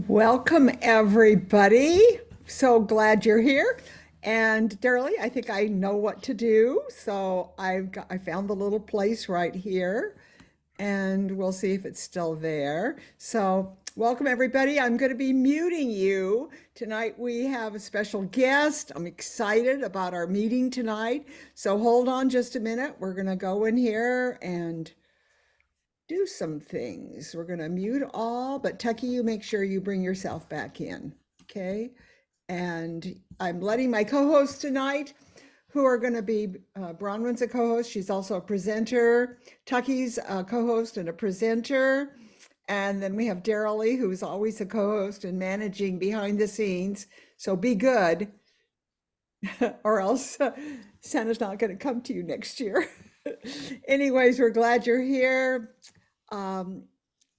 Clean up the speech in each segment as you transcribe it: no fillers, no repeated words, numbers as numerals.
Welcome, everybody. So glad you're here. And Darrell, I think I know what to do. So I found the little place right here, and we'll see if it's still there. So welcome, everybody. I'm going to be muting you. Tonight we have a special guest. I'm excited about our meeting tonight. So hold on just a minute. We're going to go in here and do some things. We're going to mute all, but Tucky, you make sure you bring yourself back in, okay? And I'm letting my co-hosts tonight, who are going to be, Bronwyn's a co-host. She's also a presenter. Tucky's a co-host and a presenter. And then we have Darrell, who's always a co-host and managing behind the scenes. So be good, or else Santa's not going to come to you next year. Anyways, we're glad you're here.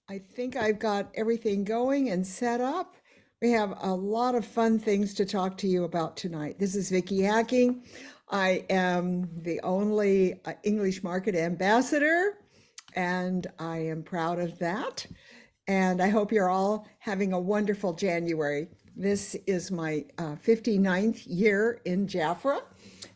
I think I've got everything going and set up. We have a lot of fun things to talk to you about tonight. This is Vicky Hacking. I am the only English market ambassador, and I am proud of that. And I hope you're all having a wonderful January. This is my 59th year in Jaffer,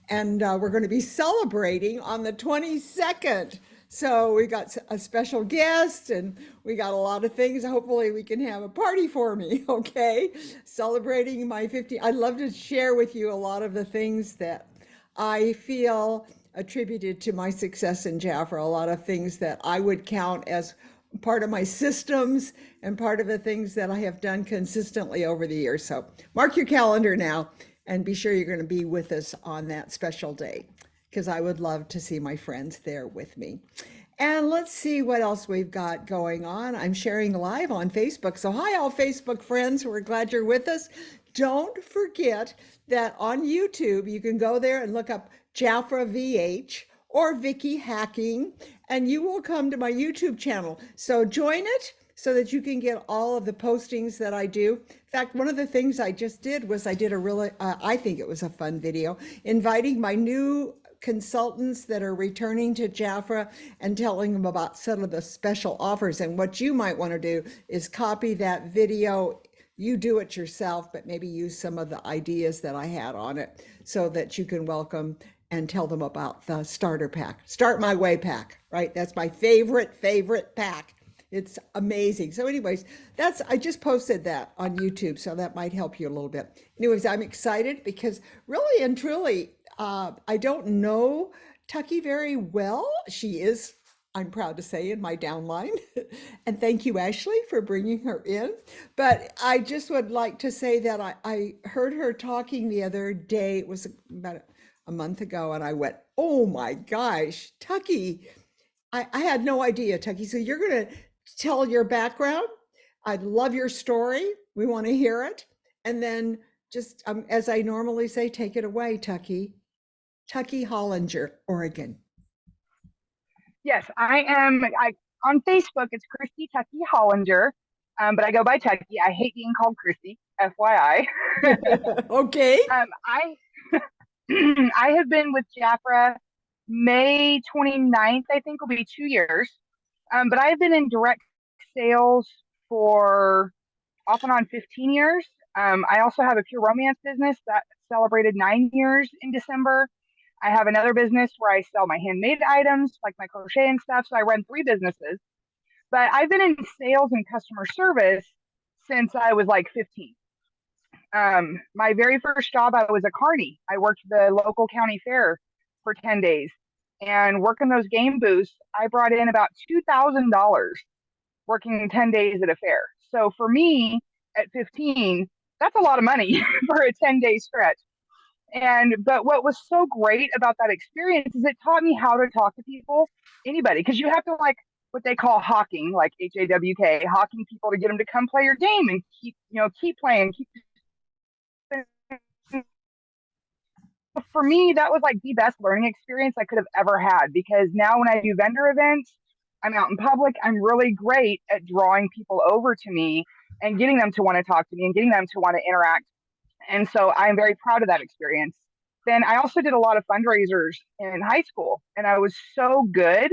and we're going to be celebrating on the 22nd. So we got a special guest and we got a lot of things. Hopefully we can have a party for me, okay? Celebrating my 50. I'd love to share with you a lot of the things that I feel attributed to my success in Jaffer, a lot of things that I would count as part of my systems and part of the things that I have done consistently over the years. So mark your calendar now and be sure you're going to be with us on that special day, because I would love to see my friends there with me. And let's see what else we've got going on. I'm sharing live on Facebook. So hi, all Facebook friends. We're glad you're with us. Don't forget that on YouTube, you can go there and look up Jaffer VH or Vicky Hacking, and you will come to my YouTube channel. So join it so that you can get all of the postings that I do. In fact, one of the things I just did was I did a really, I think it was a fun video, inviting my new consultants that are returning to Jaffer and telling them about some of the special offers. And what you might want to do is copy that video. You do it yourself, but maybe use some of the ideas that I had on it so that you can welcome and tell them about the starter pack. Start My Way pack, right? That's my favorite pack. It's amazing. So anyways, I just posted that on YouTube, so that might help you a little bit. Anyways, I'm excited because really and truly, I don't know Tucky very well. She is, I'm proud to say, in my downline. And thank you, Ashley, for bringing her in. But I just would like to say that I heard her talking the other day. It was about a month ago, and I went, oh my gosh, Tucky. I had no idea, Tucky. So you're going to tell your background. I'd love your story. We want to hear it. And then just as I normally say, take it away, Tucky. Tucky Hollinger, Oregon. Yes, I am. On Facebook, it's Christy Tucky Hollinger, but I go by Tucky. I hate being called Christy, FYI. Okay. I have been with Jafra May 29th, I think will be 2 years. But I've been in direct sales for off and on 15 years. I also have a pure romance business that celebrated 9 years in December. I have another business where I sell my handmade items, like my crochet and stuff. So I run 3 businesses. But I've been in sales and customer service since I was like 15. My very first job, I was a carny. I worked the local county fair for 10 days. And working those game booths, I brought in about $2,000 working 10 days at a fair. So for me at 15, that's a lot of money for a 10-day stretch. But what was so great about that experience is it taught me how to talk to people, anybody, because you have to like what they call hawking, like HAWK, hawking people to get them to come play your game and keep playing. For me, that was like the best learning experience I could have ever had, because now when I do vendor events, I'm out in public, I'm really great at drawing people over to me and getting them to want to talk to me and getting them to want to interact. And so I'm very proud of that experience. Then I also did a lot of fundraisers in high school, and I was so good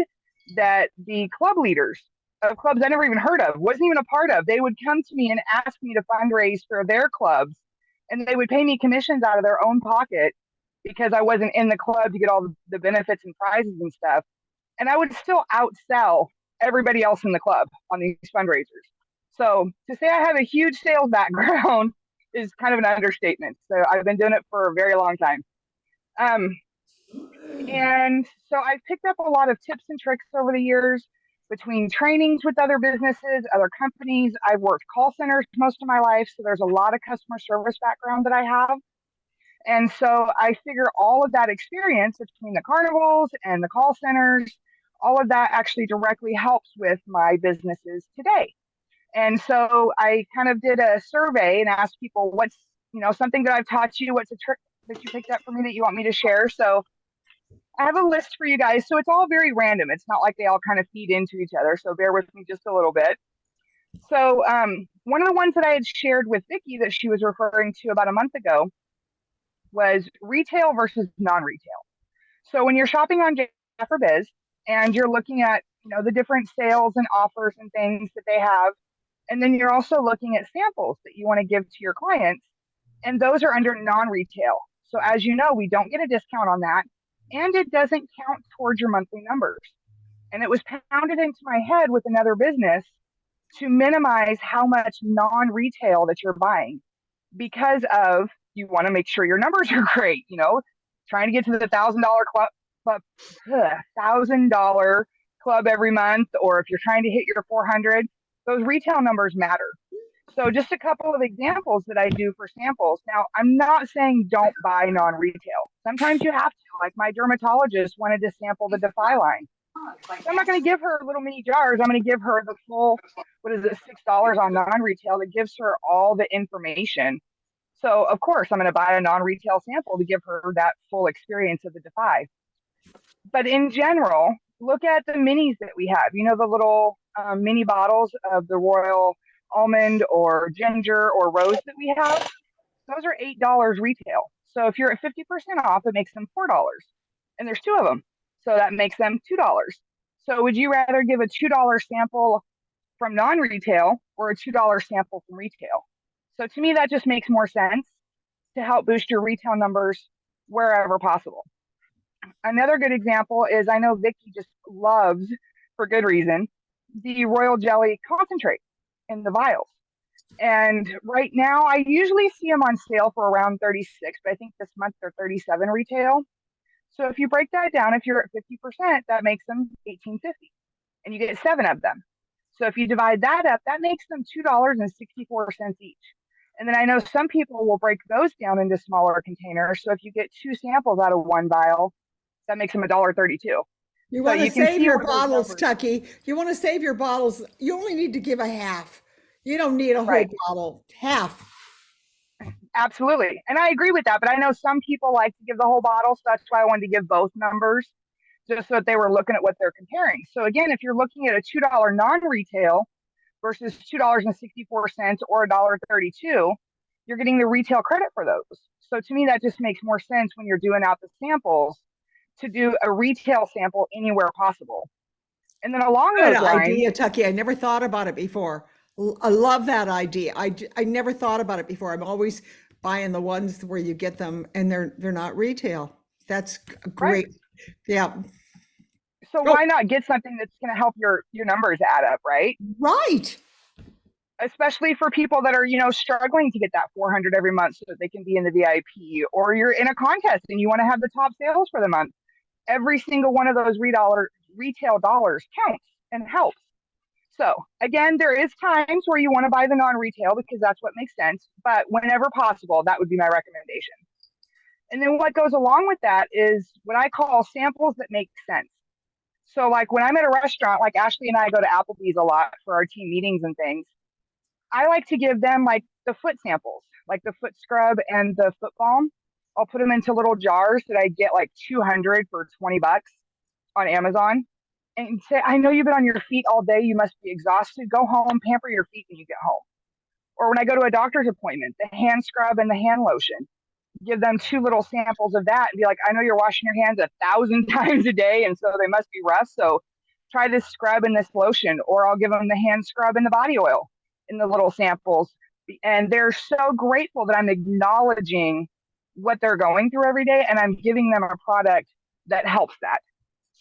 that the club leaders of clubs I never even heard of, wasn't even a part of, they would come to me and ask me to fundraise for their clubs, and they would pay me commissions out of their own pocket because I wasn't in the club to get all the benefits and prizes and stuff. And I would still outsell everybody else in the club on these fundraisers. So to say I have a huge sales background is kind of an understatement. So I've been doing it for a very long time. Um, and so I've picked up a lot of tips and tricks over the years between trainings with other businesses, other companies. I've worked call centers most of my life, so there's a lot of customer service background that I have. And so I figure all of that experience between the carnivals and the call centers, all of that actually directly helps with my businesses today. And so I kind of did a survey and asked people, what's, something that I've taught you, what's a trick that you picked up for me that you want me to share? So I have a list for you guys. So it's all very random. It's not like they all kind of feed into each other. So bear with me just a little bit. So one of the ones that I had shared with Vicky that she was referring to about a month ago was retail versus non-retail. So when you're shopping on Jaffer Biz and you're looking at, the different sales and offers and things that they have, and then you're also looking at samples that you want to give to your clients, and those are under non-retail. So as you know, we don't get a discount on that, and it doesn't count towards your monthly numbers. And it was pounded into my head with another business to minimize how much non-retail that you're buying because of you want to make sure your numbers are great, trying to get to the $1,000 club every month, or if you're trying to hit your 400, those retail numbers matter. So just a couple of examples that I do for samples. Now, I'm not saying don't buy non-retail. Sometimes you have to, like my dermatologist wanted to sample the Defy line. So I'm not going to give her little mini jars. I'm going to give her the full, $6 on non-retail that gives her all the information. So of course I'm going to buy a non-retail sample to give her that full experience of the Defy. But in general, look at the minis that we have. The little mini bottles of the Royal Almond or Ginger or Rose that we have. Those are $8 retail. So if you're at 50% off, it makes them $4. And there's two of them. So that makes them $2. So would you rather give a $2 sample from non-retail or a $2 sample from retail? So to me, that just makes more sense to help boost your retail numbers wherever possible. Another good example is I know Vicky just loves, for good reason, the Royal Jelly concentrate in the vials. And right now, I usually see them on sale for around 36, but I think this month they're 37 retail. So if you break that down, if you're at 50%, that makes them $18.50, and you get 7 of them. So if you divide that up, that makes them $2.64 each. And then I know some people will break those down into smaller containers. So if you get 2 samples out of one vial, that makes them $1.32. You want to you can save see your where those bottles, numbers- Tucky. You want to save your bottles. You only need to give a half. You don't need a whole Right. bottle. Half. Absolutely. And I agree with that. But I know some people like to give the whole bottle. So that's why I wanted to give both numbers, just so that they were looking at what they're comparing. So again, if you're looking at a $2 non-retail versus $2.64 or $1.32, you're getting the retail credit for those. So to me, that just makes more sense when you're doing out the samples to do a retail sample anywhere possible. And then along Good those lines, idea, Tucky. I never thought about it before. I love that idea. I never thought about it before. I'm always buying the ones where you get them and they're not retail. That's right? great. Yeah. So Oh, why not get something that's going to help your numbers add up, right? right. Especially for people that are, struggling to get that 400 every month so that they can be in the VIP, or you're in a contest and you want to have the top sales for the month. Every single one of those retail dollars counts and helps. So again, there is times where you want to buy the non-retail because that's what makes sense, but whenever possible, that would be my recommendation. And then what goes along with that is what I call samples that make sense. So like when I'm at a restaurant, like Ashley and I go to Applebee's a lot for our team meetings and things, I like to give them like the foot samples, like the foot scrub and the foot balm. I'll put them into little jars that I get like 200 for $20 on Amazon, and say, I know you've been on your feet all day. You must be exhausted. Go home, pamper your feet when you get home. Or when I go to a doctor's appointment, the hand scrub and the hand lotion, give them 2 little samples of that and be like, I know you're washing your hands 1,000 times a day, and so they must be rough. So try this scrub and this lotion, or I'll give them the hand scrub and the body oil in the little samples. And they're so grateful that I'm acknowledging what they're going through every day, and I'm giving them a product that helps that.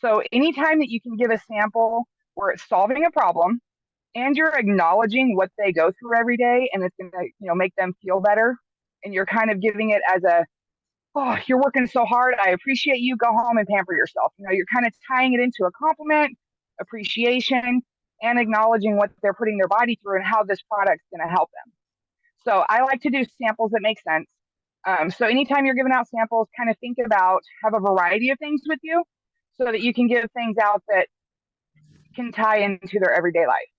So anytime that you can give a sample where it's solving a problem and you're acknowledging what they go through every day, and it's going to, make them feel better, and you're kind of giving it as a, oh, you're working so hard, I appreciate you, go home and pamper yourself. You're kind of tying it into a compliment, appreciation, and acknowledging what they're putting their body through and how this product's going to help them. So I like to do samples that make sense. So anytime you're giving out samples, kind of think about, have a variety of things with you so that you can give things out that can tie into their everyday life.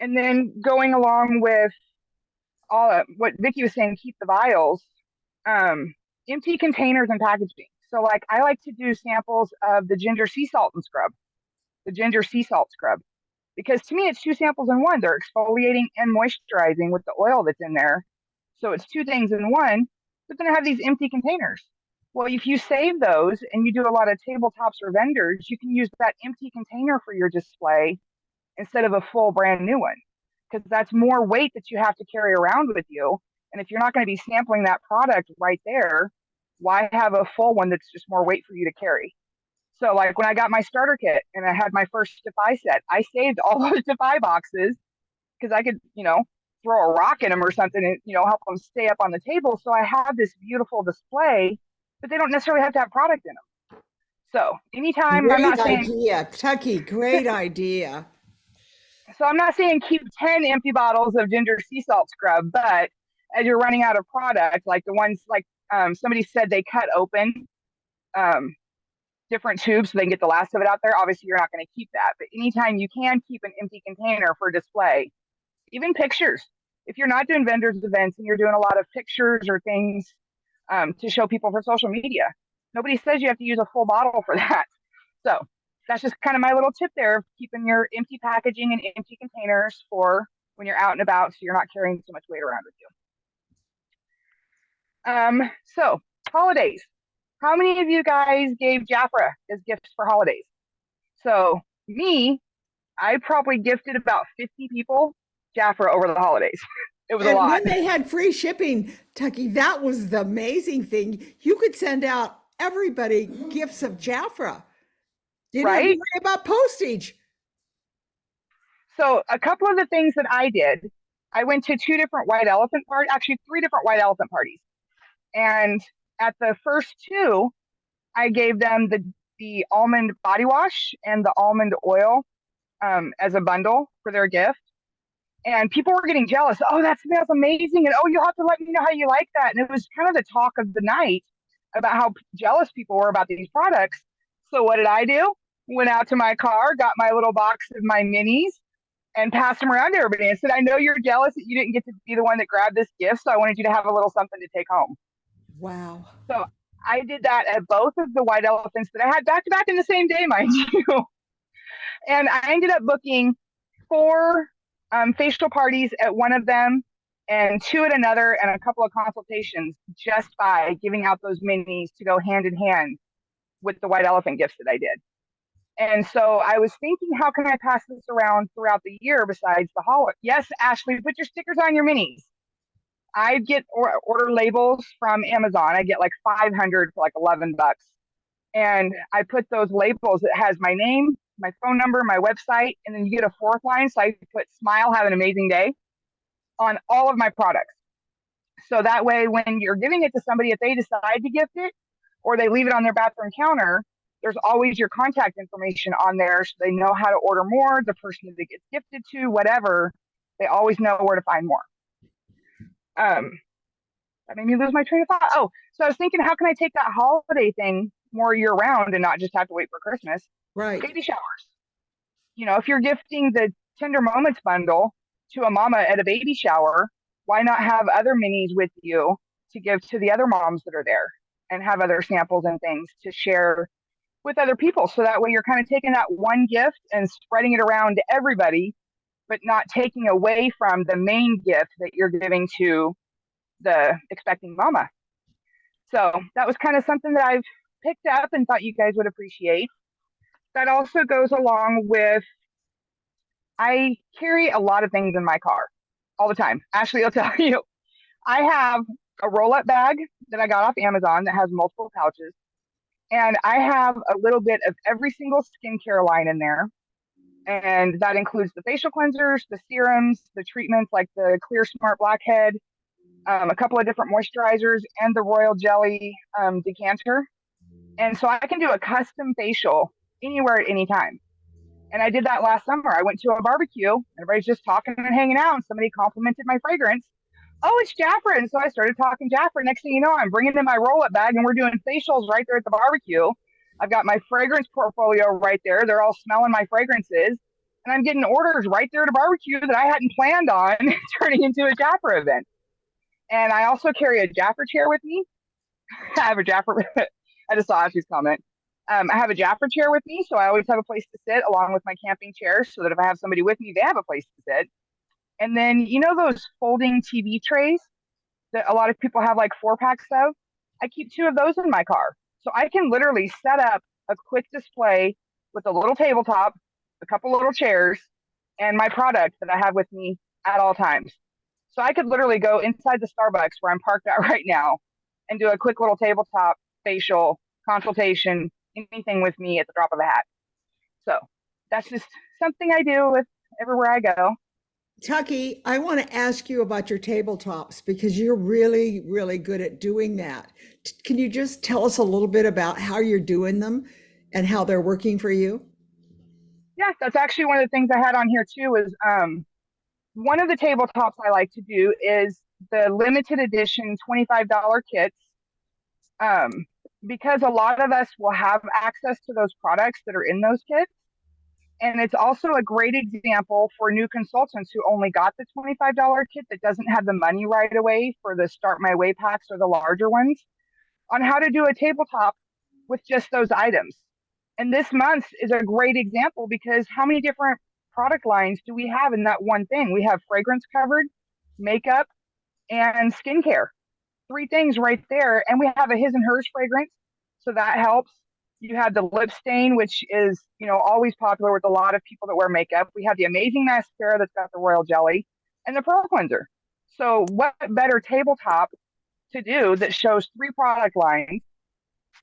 And then going along with all what Vicky was saying, keep the vials, empty containers and packaging. So like I like to do samples of the ginger sea salt and scrub, the ginger sea salt scrub, because to me it's two samples in one. They're exfoliating and moisturizing with the oil that's in there. So it's two things in one, but then I have these empty containers. Well, if you save those and you do a lot of tabletops or vendors, you can use that empty container for your display instead of a full brand new one, because that's more weight that you have to carry around with you. And if you're not going to be sampling that product right there, why have a full one that's just more weight for you to carry? So like when I got my starter kit and I had my first Defy set, I saved all those Defy boxes because I could, throw a rock in them or something and, help them stay up on the table. So I have this beautiful display, but they don't necessarily have to have product in them. So anytime, I'm not saying, idea, Tucky, great idea. so I'm not saying keep 10 empty bottles of ginger sea salt scrub, but as you're running out of product, like the ones like somebody said they cut open different tubes so they can get the last of it out there. Obviously, you're not going to keep that, but anytime you can keep an empty container for display, even pictures. If you're not doing vendors events and you're doing a lot of pictures or things to show people for social media, nobody says you have to use a full bottle for that. So that's just kind of my little tip there of keeping your empty packaging and empty containers for when you're out and about, so you're not carrying so much weight around with you. So holidays. How many of you guys gave Jaffer as gifts for holidays? So me, I probably gifted about 50 people Jaffer over the holidays. It was a lot. When they had free shipping, Tucky, that was the amazing thing. You could send out everybody gifts of Jaffer. You didn't have to worry about postage. So a couple of the things that I did, I went to three different white elephant parties. And at the first two, I gave them the almond body wash and the almond oil as a bundle for their gift. And people were getting jealous. Oh, that smells amazing. And oh, you'll have to let me know how you like that. And it was kind of the talk of the night about how jealous people were about these products. So what did I do? Went out to my car, got my little box of my minis, and passed them around to everybody and said, I know you're jealous that you didn't get to be the one that grabbed this gift, so I wanted you to have a little something to take home. Wow. So I did that at both of the white elephants that I had back to back in the same day, mind you. And I ended up booking 4 facial parties at one of them and 2 at another, and a couple of consultations just by giving out those minis to go hand in hand with the white elephant gifts that I did. And so I was thinking, how can I pass this around throughout the year besides the holiday? Yes, Ashley, put your stickers on your minis. I get order labels from Amazon. I get like 500 for like $11. And I put those labels, it has my name, my phone number, my website, and then you get a 4th line. So I put smile, have an amazing day on all of my products. So that way, when you're giving it to somebody, if they decide to gift it or they leave it on their bathroom counter, there's always your contact information on there so they know how to order more, the person that it gets gifted to, whatever, they always know where to find more. That made me lose my train of thought. Oh, so I was thinking, how can I take that holiday thing more year round and not just have to wait for Christmas? Right. Baby showers. If you're gifting the Tender Moments bundle to a mama at a baby shower, why not have other minis with you to give to the other moms that are there and have other samples and things to share with other people? So that way you're kind of taking that one gift and spreading it around to everybody, but not taking away from the main gift that you're giving to the expecting mama. So that was kind of something that I've picked up and thought you guys would appreciate. that also goes along with, I carry a lot of things in my car all the time. Ashley will tell you. I have a roll-up bag that I got off Amazon that has multiple pouches. And I have a little bit of every single skincare line in there. And that includes the facial cleansers, the serums, the treatments like the Clear Smart Blackhead, a couple of different moisturizers, and the Royal Jelly decanter. And so I can do a custom facial anywhere at any time. And I did that last summer. I went to a barbecue, everybody's just talking and hanging out, and somebody complimented my fragrance. Oh, it's Jaffer. And so I started talking Jaffer. Next thing you know, I'm bringing in my roll-up bag and we're doing facials right there at the barbecue. I've got my fragrance portfolio right there. They're all smelling my fragrances. And I'm getting orders right there at a barbecue that I hadn't planned on turning into a Jaffer event. And I also carry a Jaffer chair with me. I have a Jaffer. I just saw Ashley's comment. I have a Jaffer chair with me, so I always have a place to sit along with my camping chair so that if I have somebody with me, they have a place to sit. And then, you know, those folding TV trays that a lot of people have like 4-packs of? I keep 2 of those in my car. So I can literally set up a quick display with a little tabletop, a couple little chairs, and my product that I have with me at all times. So I could literally go inside the Starbucks where I'm parked at right now and do a quick little tabletop facial consultation, anything with me at the drop of a hat. So that's just something I do with everywhere I go. Tucky, I want to ask you about your tabletops because you're really, really good at doing that. Can you just tell us a little bit about how you're doing them and how they're working for you? Yeah, that's actually one of the things I had on here too is one of the tabletops I like to do is the limited edition $25 kits. Um, because a lot of us will have access to those products that are in those kits. And it's also a great example for new consultants who only got the $25 kit that doesn't have the money right away for the Start My Way packs or the larger ones on how to do a tabletop with just those items. And this month is a great example because how many different product lines do we have in that one thing? We have fragrance covered, makeup, and skincare. 3 things right there. And we have a his and hers fragrance. So that helps. You have the lip stain, which is, you know, always popular with a lot of people that wear makeup. We have the amazing mascara that's got the royal jelly and the pearl cleanser. So what better tabletop to do that shows 3 product lines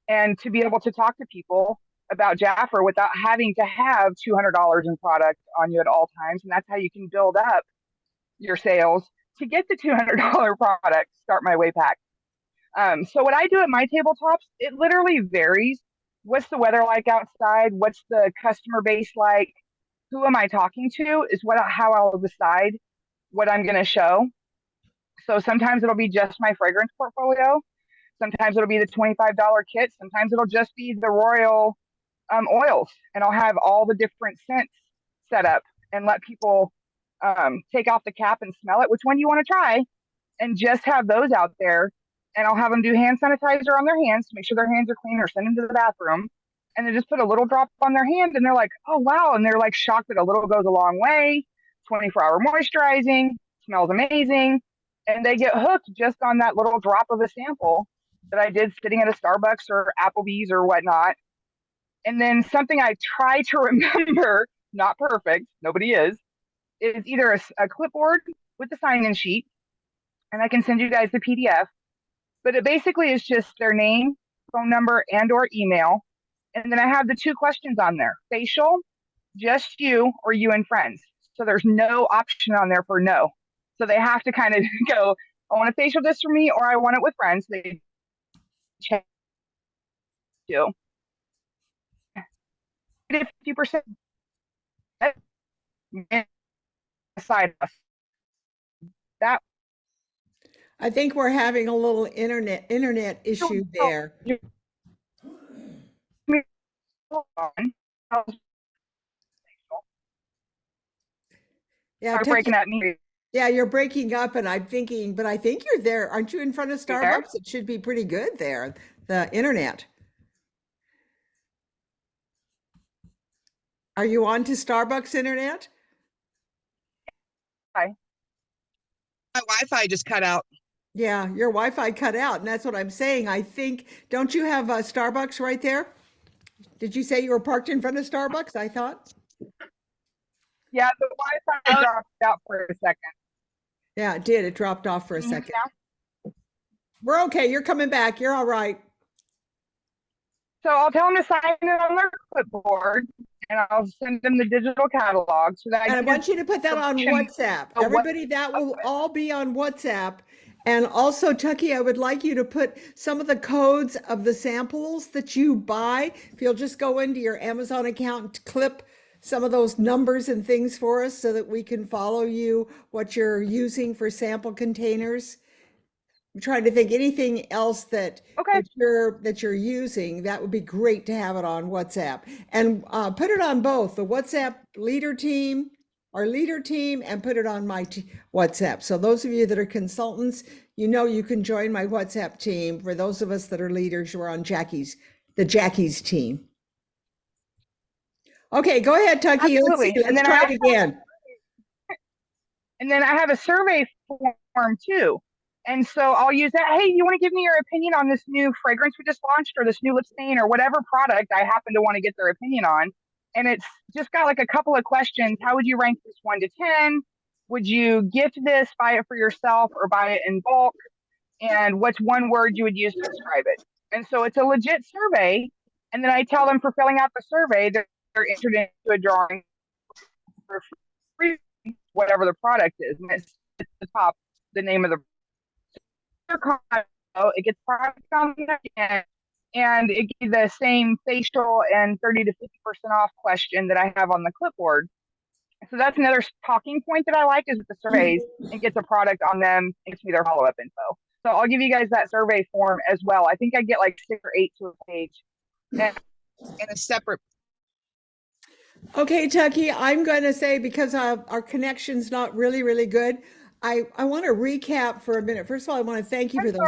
and to be able to talk to people about Jaffer without having to have $200 in product on you at all times. And that's how you can build up your sales to get the $200 product, Start My Way pack. So what I do at my tabletops, it literally varies. What's the weather like outside? What's the customer base like? Who am I talking to is how I'll decide what I'm going to show. So sometimes it'll be just my fragrance portfolio. Sometimes it'll be the $25 kit. Sometimes it'll just be the royal oils, and I'll have all the different scents set up and let people take off the cap and smell it. Which one do you want to try? And just have those out there. And I'll have them do hand sanitizer on their hands to make sure their hands are clean or send them to the bathroom. And then just put a little drop on their hand and they're like, oh, wow. And they're like shocked that a little goes a long way. 24-hour moisturizing, smells amazing. And they get hooked just on that little drop of a sample that I did sitting at a Starbucks or Applebee's or whatnot. And then something I try to remember, not perfect, nobody is either a clipboard with the sign-in sheet, and I can send you guys the PDF, but it basically is just their name, phone number, and or email. And then I have the 2 questions on there: facial, just you, or you and friends. So there's no option on there for no. So they have to kind of go, I want a facial just for me, or I want it with friends. They do. 50% side that. I think we're having a little internet issue there. Yeah, breaking at me. Yeah, you're breaking up, and I'm thinking, but I think you're there. Aren't you in front of There? Starbucks? It should be pretty good there, the internet. Are you on to Starbucks internet? Hi. My Wi-Fi just cut out. Yeah, your Wi-Fi cut out, and that's what I'm saying. I think, don't you have Starbucks right there? Did you say you were parked in front of Starbucks? I thought. Yeah, the Wi-Fi dropped out for a second. Yeah, it did. It dropped off for a Can you hear me second. now? We're okay. You're coming back. You're all right. So I'll tell them to sign it on their clipboard, and I'll send them the digital catalog so that I And I can want you to put that on WhatsApp. Everybody, that will all be on WhatsApp. And also, Tucky, I would like you to put some of the codes of the samples that you buy. If you'll just go into your Amazon account and clip some of those numbers and things for us so that we can follow you, what you're using for sample containers. I'm trying to think anything else that Okay. that you're using. That would be great to have it on WhatsApp, and put it on both the WhatsApp leader team, our leader team, and put it on my WhatsApp. So those of you that are consultants, you know, you can join my WhatsApp team. For those of us that are leaders, we're on Jackie's team. Okay, go ahead, Tucky. Absolutely. Let's try it again. And then I have a survey form too. And so I'll use that. Hey, you want to give me your opinion on this new fragrance we just launched or this new lip stain or whatever product I happen to want to get their opinion on. And it's just got like a couple of questions. How would you rank this 1 to 10? Would you gift this, buy it for yourself, or buy it in bulk? And what's one word you would use to describe it? And so it's a legit survey. And then I tell them for filling out the survey, they're entered into a drawing for free, whatever the product is. And it's at the top, the name of the it gets product on the and it gives the same facial and 30 to 50% off question that I have on the clipboard. So that's another talking point that I like is with the surveys and gets a product on them and gives me their follow-up info. So I'll give you guys that survey form as well. I think I get like 6 or 8 to a page. And a separate. Okay, Tucky, I'm going to say because our connection's not really, really good, I want to recap for a minute. First of all, I want to thank you for those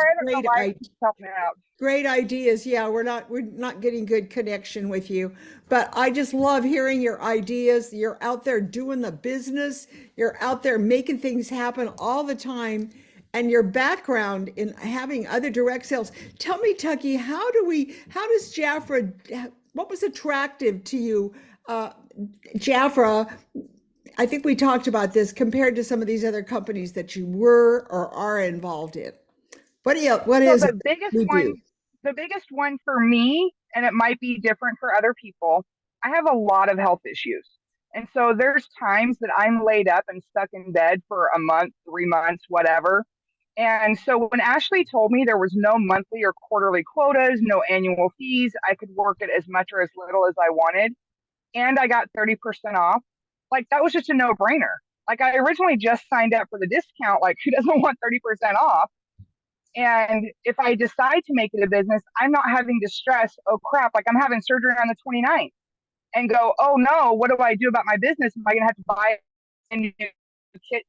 great ideas. Yeah, we're not getting good connection with you, but I just love hearing your ideas. You're out there doing the business. You're out there making things happen all the time. And your background in having other direct sales. Tell me, Tucky, how does Jaffer, what was attractive to you, Jaffer? I think we talked about this compared to some of these other companies that you were or are involved in. What is the biggest one for me, and it might be different for other people, I have a lot of health issues. And so there's times that I'm laid up and stuck in bed for a month, 3 months, whatever. And so when Ashley told me there was no monthly or quarterly quotas, no annual fees, I could work it as much or as little as I wanted, and I got 30% off, like that was just a no-brainer. Like I originally just signed up for the discount, like who doesn't want 30% off? And if I decide to make it a business, I'm not having to stress, oh crap, like I'm having surgery on the 29th and go, oh no, what do I do about my business? Am I going to have to buy a new kit,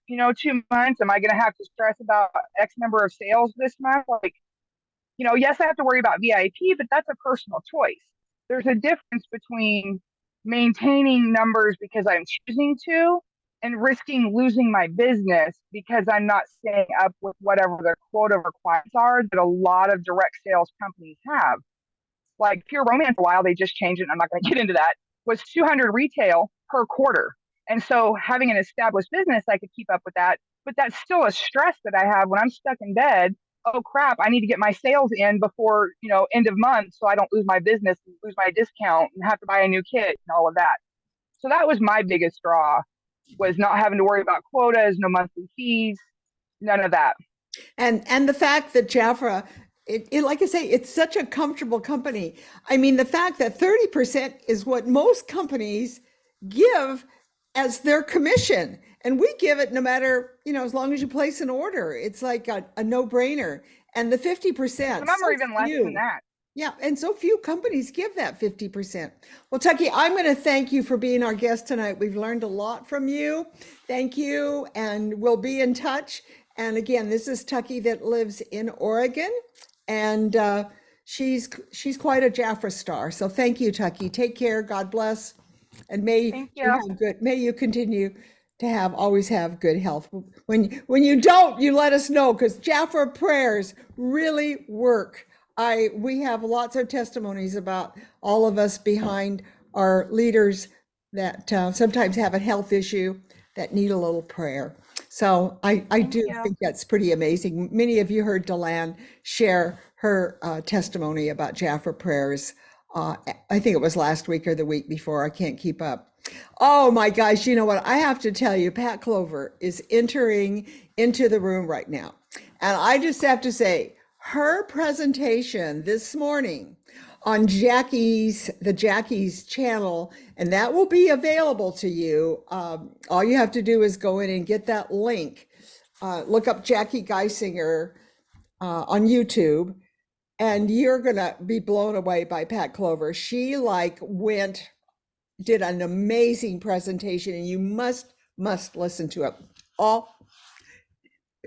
2 months? Am I going to have to stress about X number of sales this month? Like, yes, I have to worry about VIP, but that's a personal choice. There's a difference between maintaining numbers because I'm choosing to and risking losing my business because I'm not staying up with whatever their quota requirements are that a lot of direct sales companies have. Like Pure Romance, a while they just changed it, and I'm not going to get into that, was 200 retail per quarter. And so having an established business, I could keep up with that, but that's still a stress that I have when I'm stuck in bed. Oh crap, I need to get my sales in before, end of month so I don't lose my business and lose my discount and have to buy a new kit and all of that. So that was my biggest draw, was not having to worry about quotas, no monthly fees, none of that. And the fact that Jaffer, it like I say, it's such a comfortable company. I mean, the fact that 30% is what most companies give as their commission. And we give it no matter, as long as you place an order. It's like a no-brainer. And the 50%. Some are even less than that. Yeah, and so few companies give that 50%. Well, Tucky, I'm going to thank you for being our guest tonight. We've learned a lot from you. Thank you, and we'll be in touch. And again, this is Tucky that lives in Oregon, and she's quite a Jaffer star. So thank you, Tucky. Take care. God bless, and may you continue to always have good health. When you don't, you let us know, because Jaffer prayers really work. we have lots of testimonies about all of us behind our leaders that sometimes have a health issue that need a little prayer. So I Thank do you. think that's pretty amazing. Many of you heard Delan share her testimony about Jaffer prayers. I think it was last week or the week before. I can't keep up. Oh my gosh, you know what? I have to tell you, Pat Clover is entering into the room right now. And I just have to say, her presentation this morning on the Jackie's channel, and that will be available to you. All you have to do is go in and get that link. Look up Jackie Geisinger on YouTube, and you're gonna be blown away by Pat Clover. She did an amazing presentation, and you must listen to it.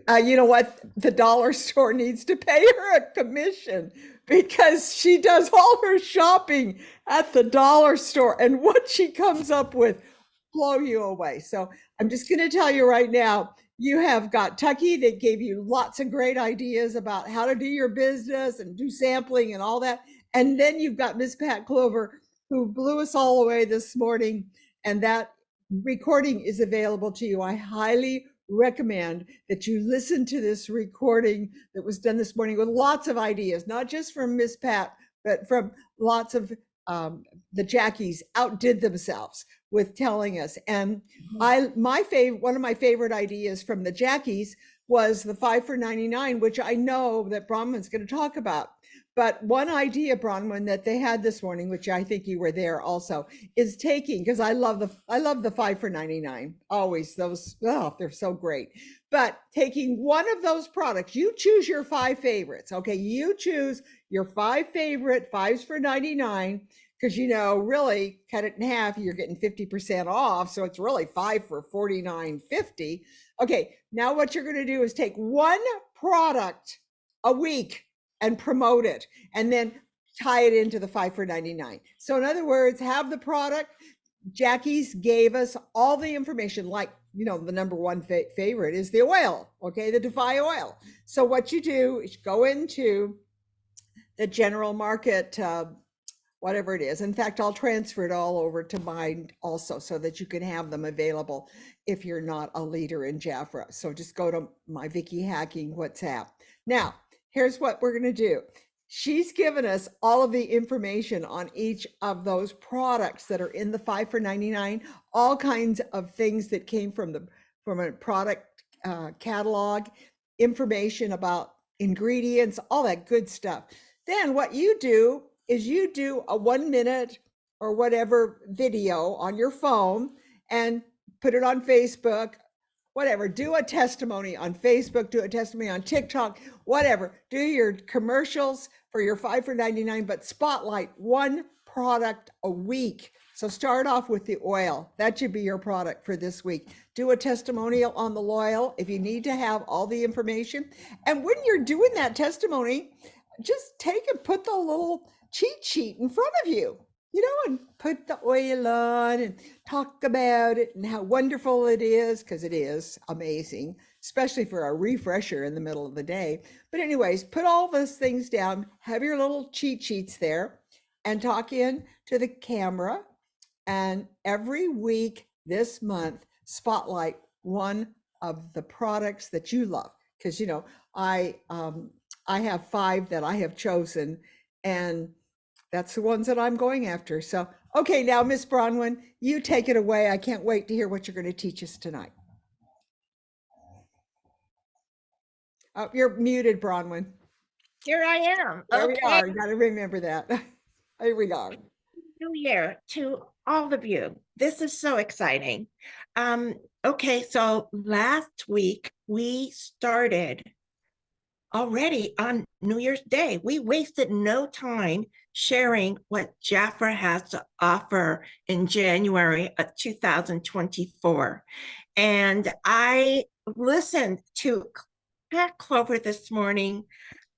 You know what? The dollar store needs to pay her a commission because she does all her shopping at the dollar store, and what she comes up with blow you away. So I'm just going to tell you right now, you have got Tucky that gave you lots of great ideas about how to do your business and do sampling and all that. And then you've got Miss Pat Clover, who blew us all away this morning. And that recording is available to you. I highly recommend that you listen to this recording that was done this morning with lots of ideas, not just from Miss Pat, but from lots of the Jackies outdid themselves with telling us. And one of my favorite ideas from the Jackies was the 5 for 99, which I know that Bronwyn's going to talk about. But one idea, Bronwyn, that they had this morning, which I think you were there also, is taking, because I love the 5 for 99. Always those, oh, they're so great. But taking one of those products, you choose your 5 favorites. Okay, you choose your 5 favorite 5s for 99, because really cut it in half, you're getting 50% off. So it's really 5 for 49.50. Okay, now what you're going to do is take one product a week and promote it, and then tie it into the 5 for 99. So in other words, have the product. Jackie's gave us all the information, like, the number one favorite is the oil, okay, the Defy oil. So what you do is go into the general market, whatever it is. In fact, I'll transfer it all over to mine also so that you can have them available if you're not a leader in Jaffer. So just go to my Vicky Hacking WhatsApp. Now, here's what we're going to do. She's given us all of the information on each of those products that are in the 5 for 99, all kinds of things that came from a product catalog, information about ingredients, all that good stuff. Then what you do is you do a 1 minute or whatever video on your phone and put it on Facebook, whatever, do a testimony on Facebook, do a testimony on TikTok, whatever, do your commercials for your 5 for 99, but spotlight one product a week. So start off with the oil. That should be your product for this week. Do a testimonial on the oil if you need to have all the information. And when you're doing that testimony, just take and put the little cheat sheet in front of you, and put the oil on and talk about it and how wonderful it is, because it is amazing, especially for a refresher in the middle of the day. But anyways, put all those things down, have your little cheat sheets there, and talk in to the camera. And every week this month, spotlight one of the products that you love. Because, I have 5 that I have chosen, and that's the ones that I'm going after. So, okay, now, Miss Bronwyn, you take it away. I can't wait to hear what you're going to teach us tonight. Oh, you're muted, Bronwyn. Here I am. There we Okay. are. You got to remember that. Here we are. New Year to all of you. This is so exciting. Okay, so last week we started already on New Year's Day. We wasted no time sharing what Jaffer has to offer in January of 2024. And I listened to Pat Clover this morning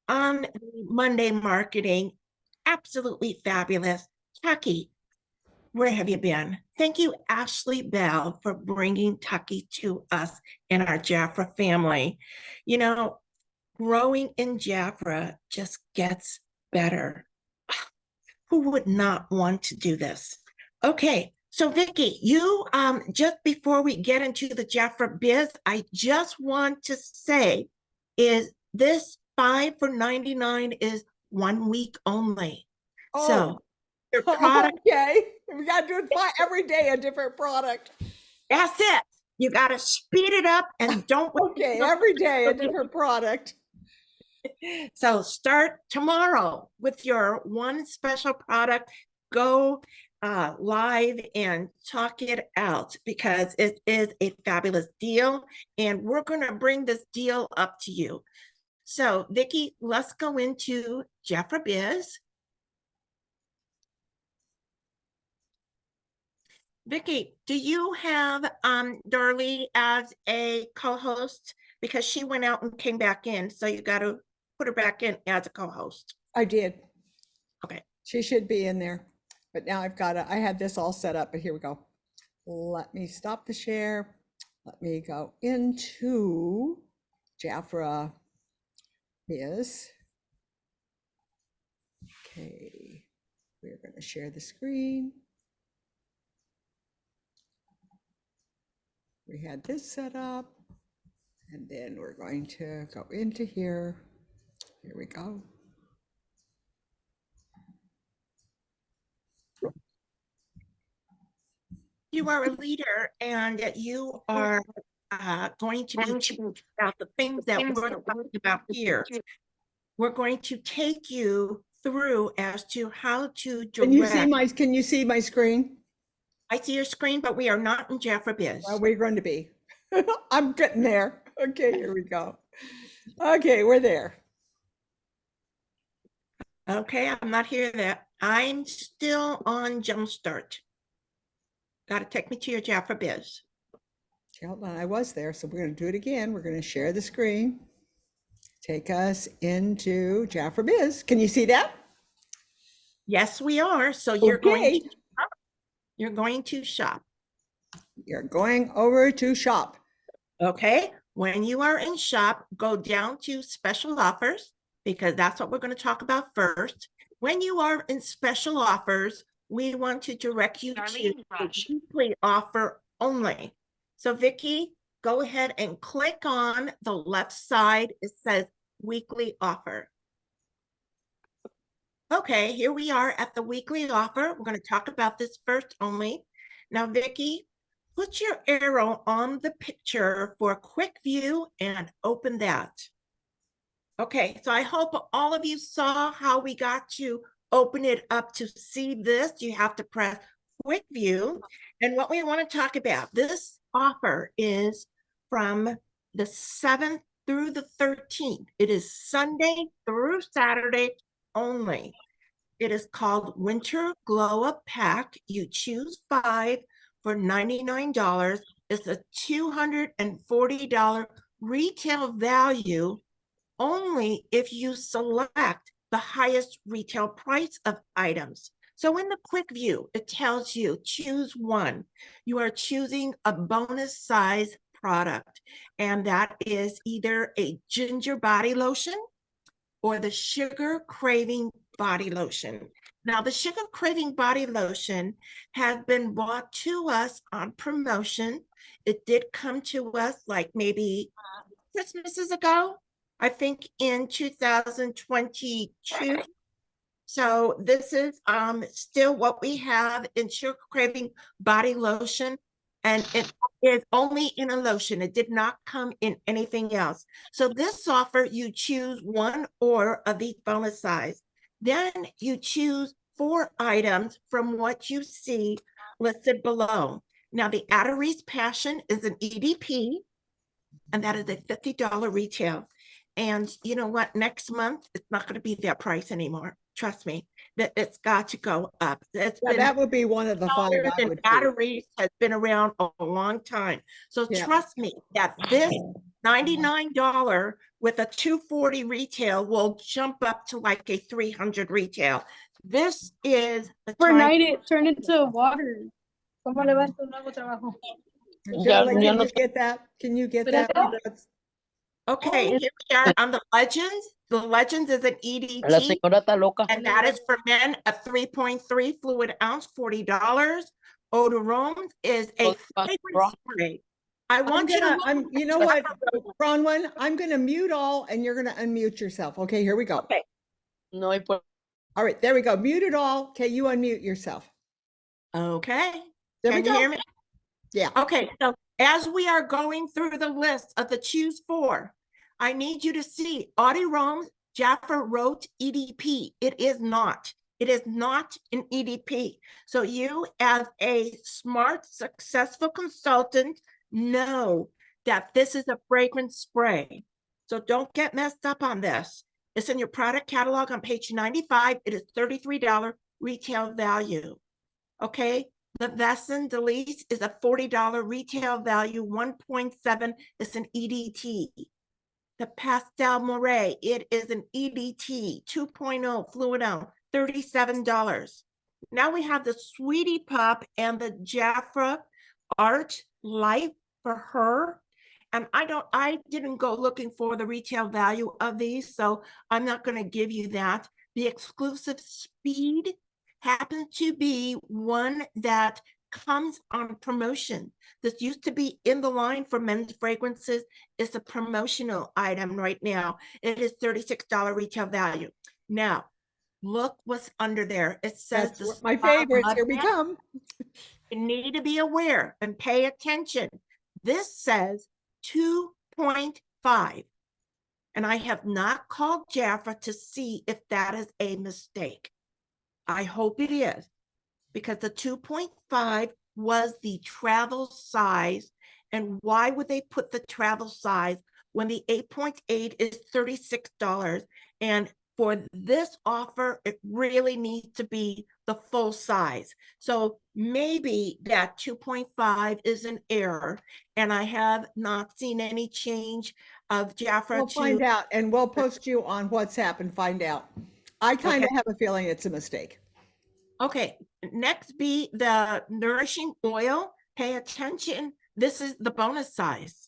on Monday marketing. Absolutely fabulous. Tucky, where have you been? Thank you, Ashley Bell, for bringing Tucky to us in our Jaffer family. Growing in Jaffer just gets better. Who would not want to do this? Okay, so Vicky, you just before we get into the Jaffer biz, I just want to say is this 5 for $99 is 1 week only. So your product, Okay, we got to do it every day, a different product. that's it. You got to speed it up and don't wait. Okay, every day a different product. So start tomorrow with your one special product. Go live and talk it out because it is a fabulous deal and we're going to bring this deal up to you. So Vicky, let's go into Jaffer Biz. Vicky, do you have Darlie as a co-host? Because she went out and came back in, so you got to put her back in as a co-host. I did. Okay. She should be in there. But now I had this all set up, but here we go. Let me stop the share. Let me go into Jaffer Biz. Okay, we're going to share the screen. We had this set up, and then we're going to go into here. Here we go. You are a leader and you are going to be teaching about the things that we're talking about here. We're going to take you through as to how to direct. Can you see my screen? I see your screen, but we are not in Jaffer Biz. Well, we're going to be. I'm getting there. Okay, here we go. Okay, we're there. Okay, I'm not here that. I'm still on Jumpstart. Got to take me to your Jaffer Biz. Hold on, I was there, so we're going to do it again. We're going to share the screen. Take us into Jaffer Biz. Can you see that? Yes, we are. So you're Okay. going to shop. You're going to shop. You're going over to shop. Okay. When you are in shop, go down to special offers because that's what we're going to talk about first. When you are in special offers, we want to direct you to the weekly offer only. So Vicky, go ahead and click on the left side. It says weekly offer. Okay, here we are at the weekly offer. We're going to talk about this first only. Now, Vicky, put your arrow on the picture for a quick view and open that. Okay, so I hope all of you saw how we got to open it up to see this. You have to press quick view. And what we want to talk about, this offer is from the 7th through the 13th. It is Sunday through Saturday only. It is called Winter Glow Up Pack. You choose 5 for $99. It's a $240 retail value only if you select the highest retail price of items. So in the quick view, it tells you choose one. You are choosing a bonus size product, and that is either a ginger body lotion or the sugar craving body lotion. Now, the sugar craving body lotion has been brought to us on promotion. It did come to us like maybe Christmases ago, I think in 2022. So this is still what we have in sugar craving body lotion, and it is only in a lotion. It did not come in anything else. So this offer, you choose one or of each bonus size. Then you choose 4 items from what you see listed below. Now the Atterese Passion is an EDP, and that is a $50 retail. And you know what? Next month, it's not going to be that price anymore. Trust me, that it's got to go up. That would be one of the 5 I would do. Atterese has been around a long time. So trust me that this $99 with a $240 retail will jump up to like a $300 retail. This is the For time. night, it turned into water. ¿Cómo le va esto nuevo trabajo? Can you get that? Can you get that? Okay, here we are on the legends. The Legends is an La EDT, señora está loca. and that is for men, a 3.3 fluid ounce, $40. Odorome is a fragrance spray. I want you to look you know what, Bronwyn, I'm gonna mute all and you're gonna unmute yourself. Okay, here we go. Okay. No hay por- All right, there we go. Mute it all. Okay, you unmute yourself. Okay. There Can we you go. hear me? Yeah. Okay, so as we are going through the list of the choose four, I need you to see Odorome, Jaffer wrote EDP. It is not. It is not an EDP. So you, as a smart, successful consultant, know that this is a fragrance spray. So don't get messed up on this. It's in your product catalog on page 95. It is $33 retail value. Okay. The Vessin Delise is a $40 retail value. 1.7 is an EDT. The Pastel Moray, it is an EDT 2.0 fluid ounce, $37. Now we have the Sweetie Pup and the Jaffa Art Life for her. And I didn't go looking for the retail value of these, so I'm not going to give you that. The exclusive Speed happens to be one that comes on promotion. This used to be in the line for men's fragrances. It's a promotional item right now. It is $36 retail value. Now, look what's under there. It says That's my favorites. Here we come. You need to be aware and pay attention. This says 2.5. And I have not called Jaffer to see if that is a mistake. I hope it is, because the 2.5 was the travel size. And why would they put the travel size when the 8.8 is $36? And for this offer, it really needs to be the full size. So maybe that 2.5 is an error, and I have not seen any change of Jaffer. We'll find out, and we'll post you on WhatsApp and find out. I kind of have a feeling it's a mistake. Okay, next be the Nourishing Oil. Pay attention. This is the bonus size.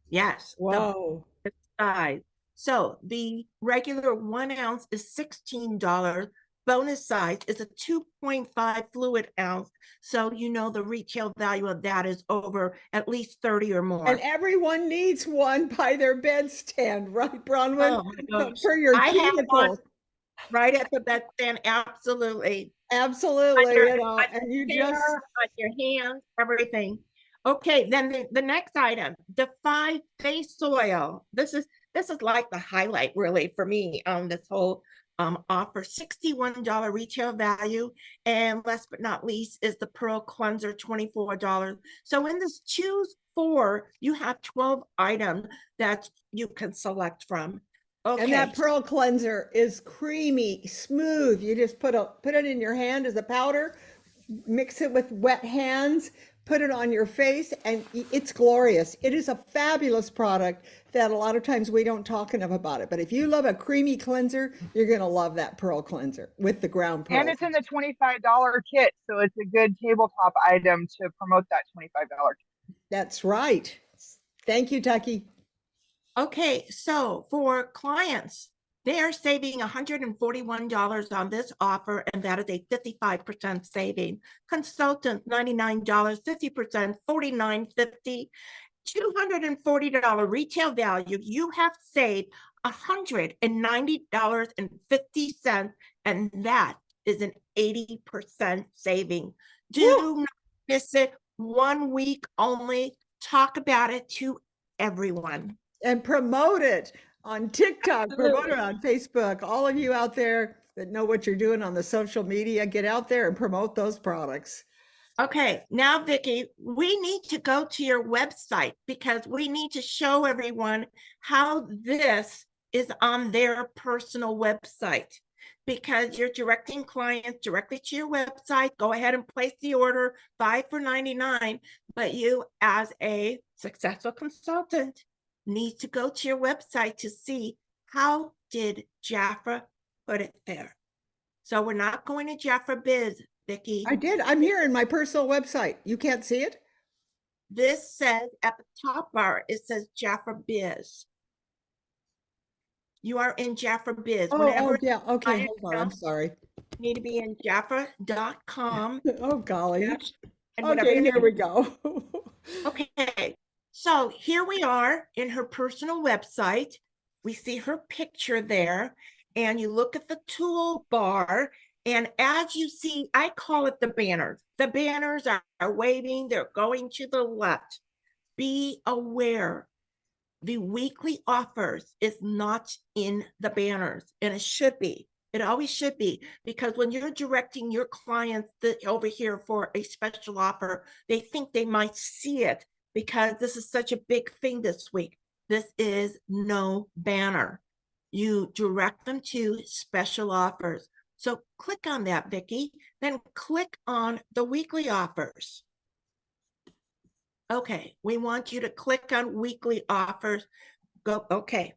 Yes. Whoa. The size. So the regular 1 ounce is $16. Bonus size is a 2.5 fluid ounce. So you know the retail value of that is over at least 30 or more. And everyone needs one by their bedstand, right, Bronwyn? Oh my gosh. For your I have one cuticles. right at the bedstand. Absolutely. Absolutely. You know, and you Hair, just on your hands, everything. Okay, then the next item, Defy Face Oil. This is like the highlight really for me on this whole offer. $61 retail value, and last but not least is the Pearl Cleanser, $24. So in this choose four, you have 12 items that you can select from. Okay. And that Pearl Cleanser is creamy, smooth. You just put it in your hand as a powder, mix it with wet hands, put it on your face, and it's glorious. It is a fabulous product that a lot of times we don't talk enough about it. But if you love a creamy cleanser, you're going to love that Pearl Cleanser with the ground pearl. And it's in the $25 kit, so it's a good tabletop item to promote that $25 kit. That's right. Thank you, Tucky. Okay, so for clients, they are saving $141 on this offer, and that is a 55% saving. Consultant, $99, 50%, $49.50. $240 retail value. You have saved $190.50, and that is an 80% saving. Do not miss it. 1 week only. Talk about it to everyone. And promote it on TikTok, promote it on Facebook. All of you out there that know what you're doing on the social media, get out there and promote those products. Okay, now, Vicki, we need to go to your website because we need to show everyone how this is on their personal website, because you're directing clients directly to your website. Go ahead and place the order, 5 for $99, but you as a successful consultant need to go to your website to see how did Jaffer put it there. So we're not going to Jaffer Biz, Vicki. I did. I'm here in my personal website. You can't see it? This says at the top bar, it says Jaffer Biz. You are in Jaffer Biz. Oh, Whenever yeah. Okay, I hold on. I'm sorry. need to be in jaffer.com. Oh, golly. And whatever Okay, your here name. we go. Okay, so here we are in her personal website. We see her picture there, and you look at the toolbar, and as you see, I call it the banners. The banners are waving, they're going to the left. Be aware, the weekly offers is not in the banners, and it should be. It always should be, because when you're directing your clients over here for a special offer, they think they might see it because this is such a big thing this week. This is no banner. You direct them to special offers. So click on that, Vicki, then click on the weekly offers. Okay, we want you to click on weekly offers. Go, okay.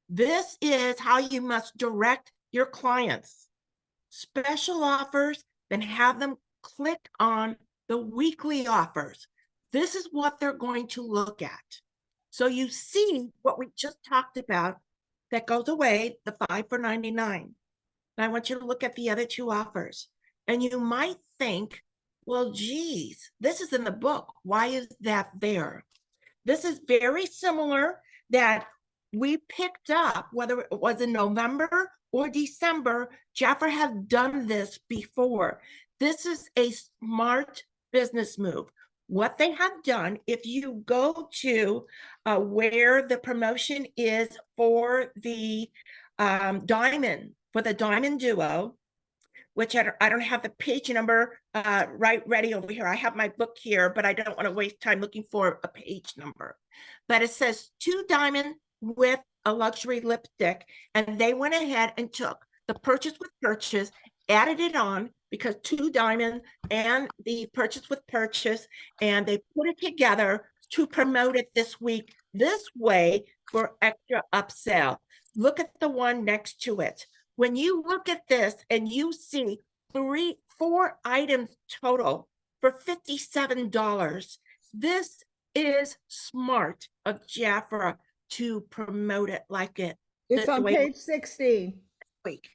This is how you must direct your clients. Special offers, then have them click on the weekly offers. This is what they're going to look at. So you see what we just talked about that goes away, the 5 for $99. And I want you to look at the other two offers. And you might think, well, geez, this is in the book. Why is that there? This is very similar that we picked up, whether it was in November or December. Jaffer has done this before. This is a smart business move. What they have done, if you go to where the promotion is for the diamond, for the diamond duo, which I don't have the page number right ready over here. I have my book here, but I don't want to waste time looking for a page number. But it says 2 diamond with a luxury lipstick, and they went ahead and took the purchase with purchase, added it on because 2 diamond and the purchase with purchase, and they put it together to promote it this week this way for extra upsell. Look at the one next to it. When you look at this and you see 4 items total for $57, this is smart of Jaffer to promote it like it. It's on page 16. Week.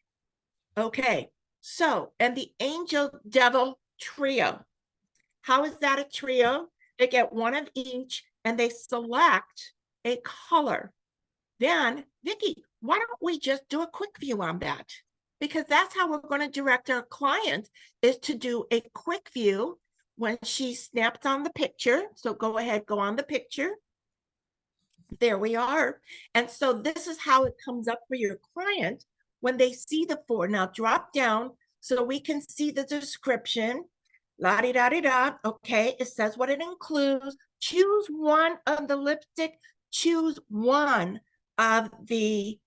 Okay, so, and the Angel Devil Trio. How is that a trio? They get one of each and they select a color. Then, Vicki, why don't we just do a quick view on that? Because that's how we're going to direct our client, is to do a quick view when she snaps on the picture. So go ahead, go on the picture. There we are. And so this is how it comes up for your client when they see the 4. Now drop down so we can see the description. La-di-da-di-da. Okay, it says what it includes. Choose one of the lipstick. Choose one of the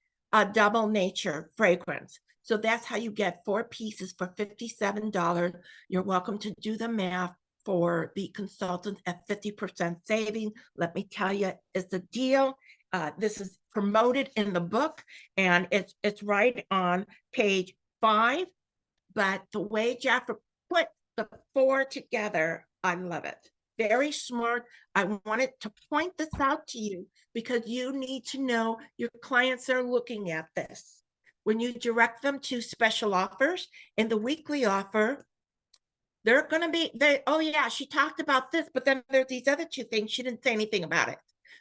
double nature fragrance. So that's how you get 4 pieces for $57. You're welcome to do the math for the consultant at 50% saving. Let me tell you, it's a deal. This is promoted in the book, and it's right on page 5. But the way Jaffer put the 4 together, I love it. Very smart. I wanted to point this out to you because you need to know your clients are looking at this. When you direct them to special offers and the weekly offer, they're going to be, oh yeah, she talked about this, but then there's these other 2 things. She didn't say anything about it.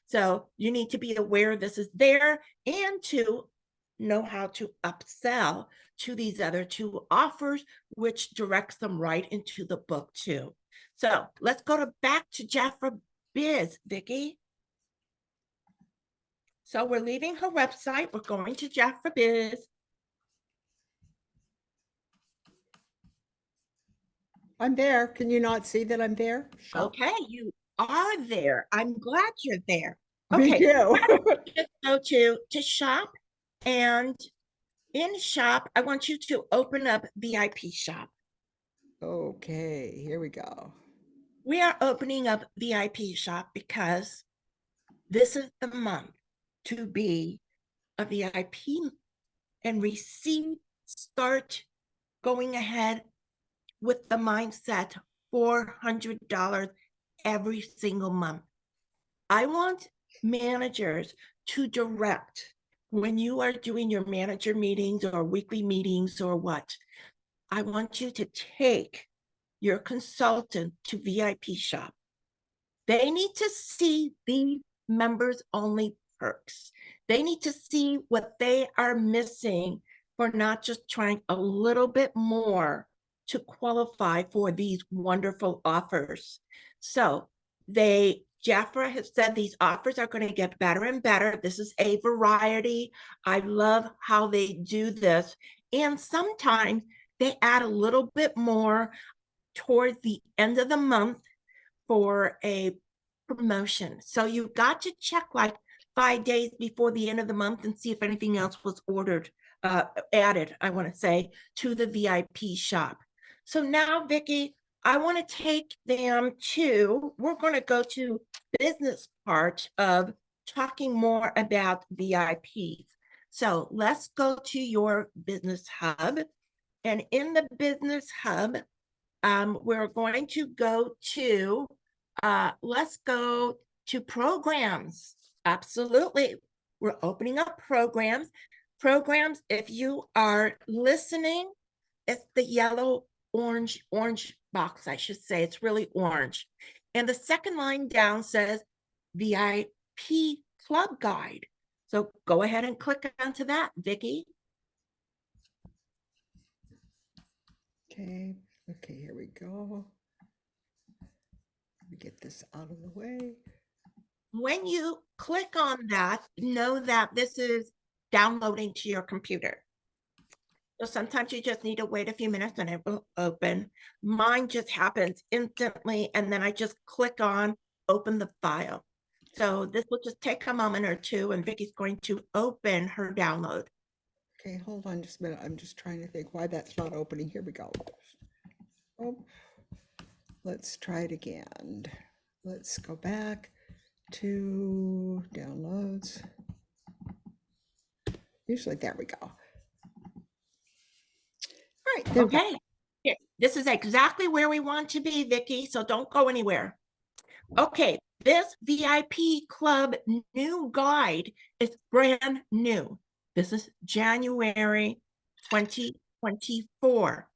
So you need to be aware this is there and to know how to upsell to these other 2 offers, which directs them right into the book too. So let's go back to Jaffer Biz, Vicki. So we're leaving her website. We're going to Jaffer Biz. I'm there. Can you not see that I'm there? Shop. Okay, you are there. I'm glad you're there. Me Okay, too. just go to shop, and in shop, I want you to open up VIP shop. Okay, here we go. We are opening up VIP shop because this is the month to be a VIP and start going ahead with the mindset $400 every single month. I want managers to direct when you are doing your manager meetings or weekly meetings or what, I want you to take your consultant to VIP shop. They need to see the members only perks. They need to see what they are missing for not just trying a little bit more to qualify for these wonderful offers. So Jaffer has said these offers are going to get better and better. This is a variety. I love how they do this. And sometimes they add a little bit more towards the end of the month for a promotion. So you've got to check like 5 days before the end of the month and see if anything else was added, I want to say, to the VIP shop. So now, Vicki, I want to take them we're going to go to business part of talking more about VIPs. So let's go to your business hub. And in the business hub, we're going to go to, let's go to programs. Absolutely. We're opening up programs. Programs, if you are listening, it's the yellow, orange box, I should say. It's really orange. And the second line down says VIP Club Guide. So go ahead and click onto that, Vicki. Okay, here we go. Let me get this out of the way. When you click on that, know that this is downloading to your computer. So sometimes you just need to wait a few minutes and it will open. Mine just happens instantly, and then I just click on open the file. So this will just take a moment or two, and Vicki's going to open her download. Okay, hold on just a minute. I'm just trying to think why that's not opening. Here we go. Oh, let's try it again. Let's go back to downloads. Usually, there we go. All right. There we go. Okay. Here, this is exactly where we want to be, Vicki, so don't go anywhere. Okay, this VIP Club new guide is brand new. This is January 2024.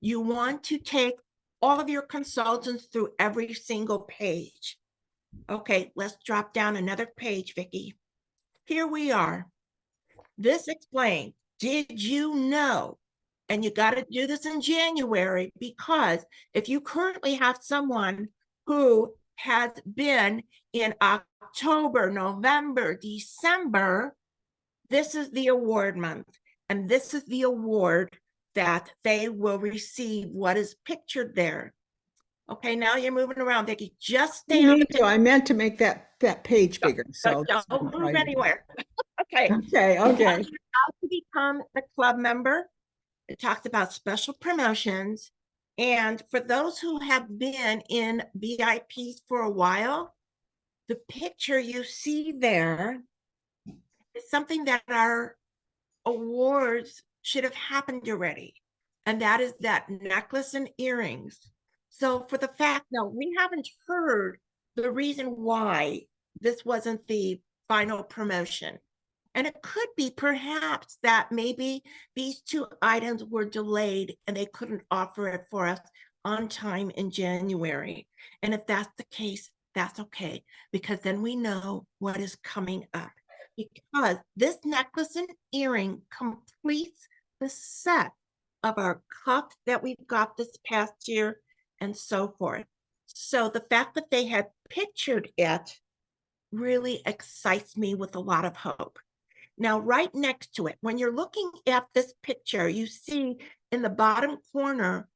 You want to take all of your consultants through every single page. Okay, let's drop down another page, Vicki. Here we are. This explains, did you know? And you got to do this in January, because if you currently have someone who has been in October, November, December, this is the award month. And this is the award that they will receive, what is pictured there. Okay, now you're moving around, Vicki. Just stay on the picture. I meant to make that page bigger. So don't move anywhere. Okay. Okay. How to become a club member. It talks about special promotions. And for those who have been in VIPs for a while, the picture you see there is something that our awards should have happened already. And that is that necklace and earrings. So for the fact, now we haven't heard the reason why this wasn't the final promotion. And it could be perhaps that maybe these two items were delayed and they couldn't offer it for us on time in January. And if that's the case, that's okay, because then we know what is coming up. Because this necklace and earring completes the set of our cuff that we've got this past year and so forth. So the fact that they had pictured it really excites me with a lot of hope. Now, right next to it, when you're looking at this picture, you see in the bottom corner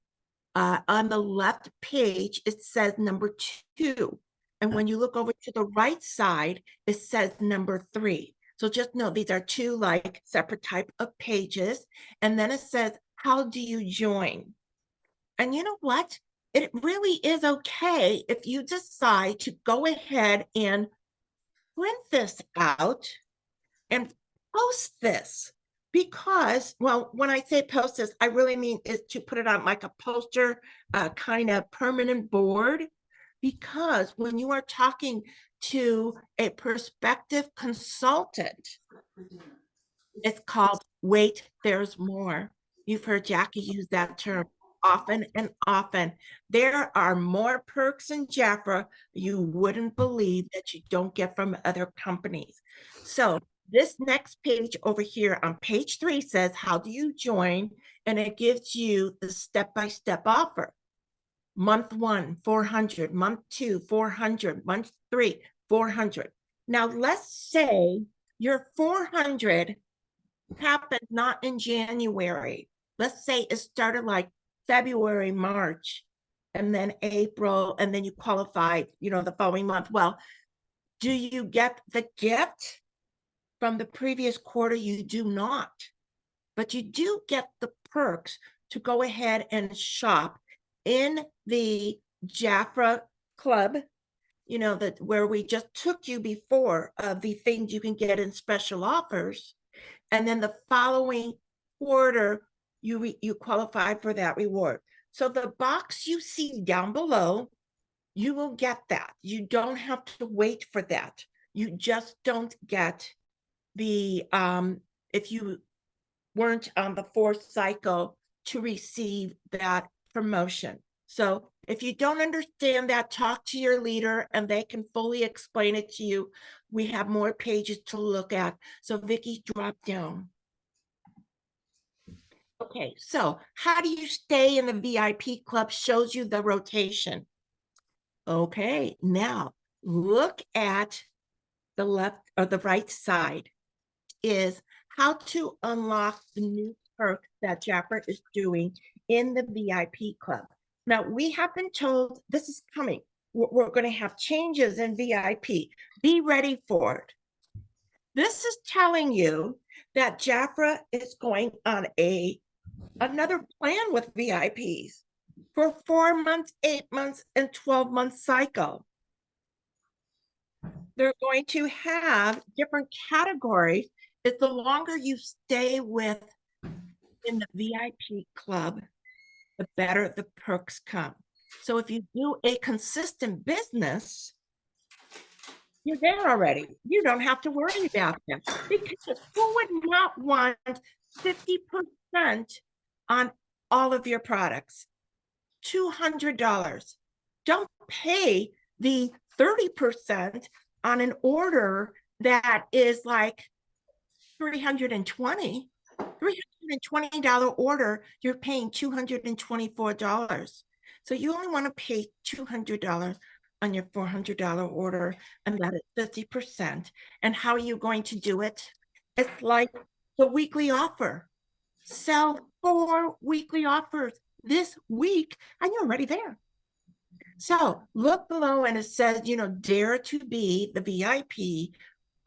on the left page, it says number 2. And when you look over to the right side, it says number 3. So just know these are two like separate type of pages. And then it says, how do you join? And you know what? It really is okay if you decide to go ahead and print this out and post this, because, well, when I say post this, I really mean is to put it on like a poster, kind of permanent board, because when you are talking to a prospective consultant, It's called Wait, There's More. You've heard Jackie use that term often and often. There are more perks in Jaffer you wouldn't believe that you don't get from other companies. So this next page over here on page 3 says, how do you join? And it gives you the step-by-step offer. Month 1, 400, month 2, 400, month 3, 400. Now let's say your 400 happened not in January. Let's say it started like February, March, and then April, and then you qualified, the following month. Well, do you get the gift from the previous quarter? You do not, but you do get the perks to go ahead and shop in the Jaffer Club, where we just took you before of the things you can get in special offers. And then the following quarter, you qualify for that reward. So the box you see down below, you will get that. You don't have to wait for that. You just don't get the, if you weren't on the 4th cycle to receive that promotion. So if you don't understand that, talk to your leader and they can fully explain it to you. We have more pages to look at. So Vicky, drop down. Okay, so how do you stay in the VIP club? Shows you the rotation. Okay, now look at the left or the right side is how to unlock the new perk that Jaffer is doing in the VIP club. Now, we have been told this is coming. We're going to have changes in VIP. Be ready for it. This is telling you that Jaffer is going on another plan with VIPs for 4 months, 8 months, and 12-month cycle. They're going to have different categories. It's the longer you stay in the VIP club, the better the perks come. So if you do a consistent business, you're there already. You don't have to worry about them. Because who would not want 50% on all of your products? $200. Don't pay the 30% on an order that is like $320 order, you're paying $224. So you only want to pay $200 on your $400 order, and that is 50%. And how are you going to do it? It's like the weekly offer. Sell 4 weekly offers this week, and you're already there. So look below, and it says, dare to be the VIP,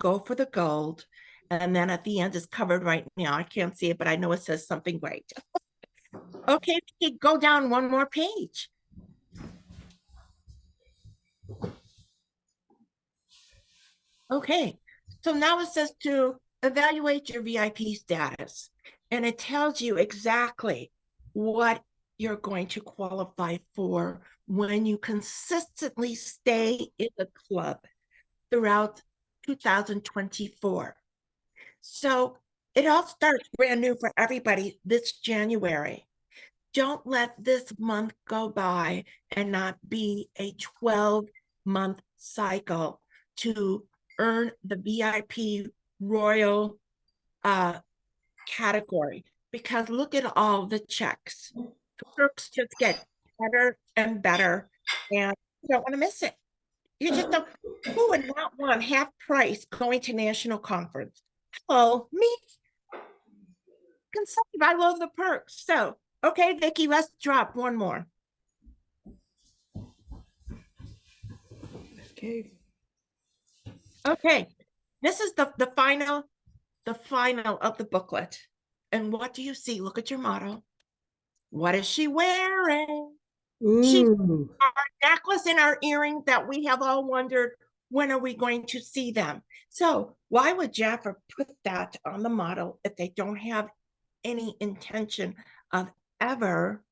go for the gold. And then at the end is covered right now. I can't see it, but I know it says something great. Okay, go down one more page. Okay, so now it says to evaluate your VIP status. And it tells you exactly what you're going to qualify for when you consistently stay in the club throughout 2024. So it all starts brand new for everybody this January. Don't let this month go by and not be a 12-month cycle to earn the VIP Royal category. Because look at all the checks. The perks just get better and better, and you don't want to miss it. You just don't. Who would not want half price going to national conference? Hello, me. Consecutive. I love the perks. So, okay, Vicky, let's drop one more. Okay. Okay, this is the final of the booklet. And what do you see? Look at your model. What is she wearing? She's our necklace and our earrings that we have all wondered, when are we going to see them? So why would Jaffer put that on the model if they don't have any intention of ever